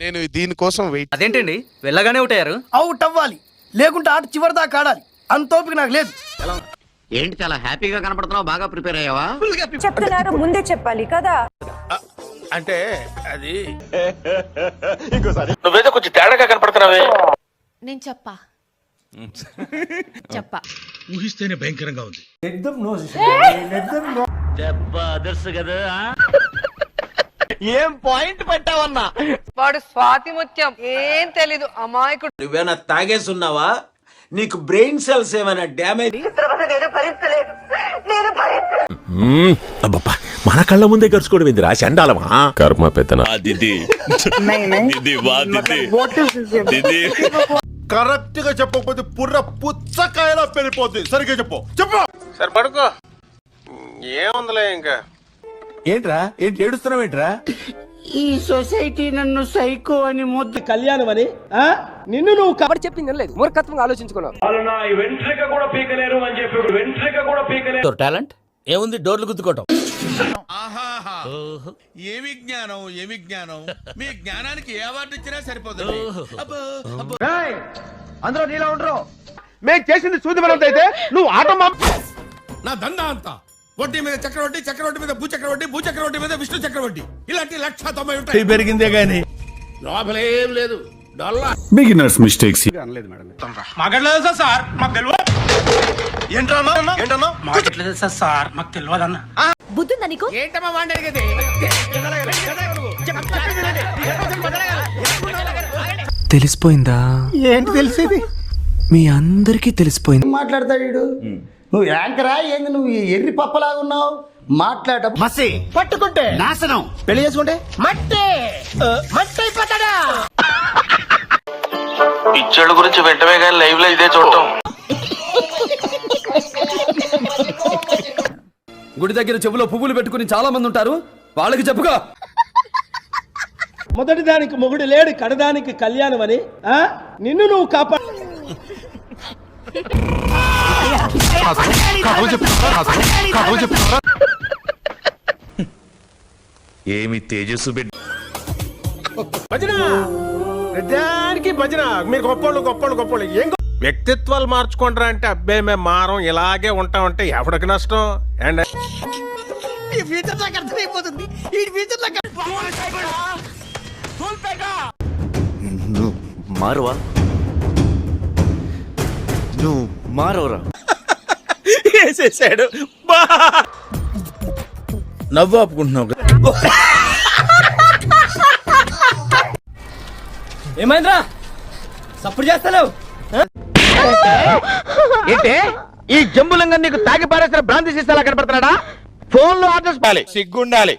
నేను దీనికోసం వెయిట్. అదేంటండి వెళ్ళగానే ఉంటారు? అవుట్ అవ్వాలి, లేకుంటే ఆట చివరి దాకా ఆడాలి. అంతోపిక నాకు లేదు. ఏంటి చాలా హ్యాపీగా కనపడుతున్నావు, బాగా ప్రిపేర్ అయ్యావా? చెప్తున్నారు, ముందే చెప్పాలి కదా. అంటే అది నువ్వేదో కొంచెం తేడాగా కనపడుతున్నావే. నేను చెప్పా ఊహిస్తేనే భయంకరంగా ఉంది. ఏం పాయింట్ పెట్టావన్నా? వాడు స్వాతి ముత్యం, ఏం తెలీదు అమాయకుడు. నువ్వేనా తాగేసున్నావా? నీకు బ్రెయిన్ సెల్స్ ఏమైనా డ్యామేజ్? అబ్బబ్బా, మన కళ్ళ ముందే గడుచుకోవడం ఏందిరా చండాలమా? కర్మ పెద్దనా. కరెక్ట్ గా చెప్పకపోతే పుర్ర పుచ్చకాయలా పెరిగిపోద్ది. సరిగ్గా చెప్పు. సరే పడుకో. ఏముందిలే ఇంకా. ఏంట్రా, ఏంటి ఏడుస్తున్నావు? ఏంట్రా, ఈ సొసైటీ నన్ను సైకో అని ముద్దు కళ్యాణం అని నిన్ను నువ్వు కబడి చెప్పింది లేదు, మూర్ఖత్వంగా ఆలోచించుకున్నావు. టాలెంట్ ఏముంది, డోర్లు గుద్దుకోవటం. ఏమి జ్ఞానం, ఏమి జ్ఞానం. మీ జ్ఞానానికి ఏ అవార్డు ఇచ్చినా సరిపోదు. అందరూ నీలా ఉండరు. మేము చేసింది సూదిమనంత అయితే నువ్వు ఆట నా దందా అంతా వడ్డీ మీద చక్రవడ్డీ, చక్రవడ్డీ మీద భూచక్రవడ్డీ, భూచక్రవడ్డీ మీద విష్ణు చక్రవడ్డీ, ఇలాంటి 190 ఉంటాయి. పెరిగిందే గానీ లోపలేం లేదు. Beginners mistakes. మాట్లాడలేదు సార్, మాకు తెలియదు. ఏంటన్నా మాట్లాడలేదు సార్, మాకు తెలియదన్న. బుద్ధుందా నీకు? ఏంటమ్మా వాడి అడిగేది? తెలిసిపోయిందా? ఏంటి తెలిసేది? మీ అందరికీ తెలిసిపోయింది. మాట్లాడతాడు. నువ్వు యాంకరా ఏంది? నువ్వు ఎర్రి పప్పలాగా ఉన్నావు. మాట్లాడ మసి పట్టుకుంటే నాశనం, పెళ్లి చేసుకుంటే మట్టి మట్టి అయిపోతాడా? పిచ్చోళ్ళ గురించి వెంటనే కానీ లైవ్ లో ఇదే చూడటం. గుడి దగ్గర చెవులో పువ్వులు పెట్టుకుని చాలా మంది ఉంటారు, వాళ్ళకి చెప్పుకో. మొదటి దానికి మొగుడు లేడు, కడదానికి కళ్యాణం అని నిన్ను నువ్వు కాపాడు. ఏమి తేజస్సు బిడ్డ. భజన ప్రతిదానికి భజన. మీరు గొప్పోళ్ళు గొప్పోళ్ళు గొప్పోళ్ళు. ఏం వ్యక్తిత్వాలు మార్చుకుంటారా అంటే అబ్బాయి మేము మారం, ఇలాగే ఉంటామంటే ఎవరికి నష్టం? అండ్ ఈ ఫ్యూచర్ నాకు అర్థమైపోతుంది. ఈ ఫ్యూచర్ నాకు మారువా, నువ్వు మారవరా. వేసేసాడు. నవ్వు ఆపుకుంటున్నావు. ఏమైందిరా సప్పుడు చేస్తలేవు? ఏంటే ఈ జంబులంగా నీకు తాగి పారేసిన బ్రాంతి సీసాలా కనపడుతున్నాడా? ఫోన్ లో ఆర్డర్స్ సిగ్గుండాలి.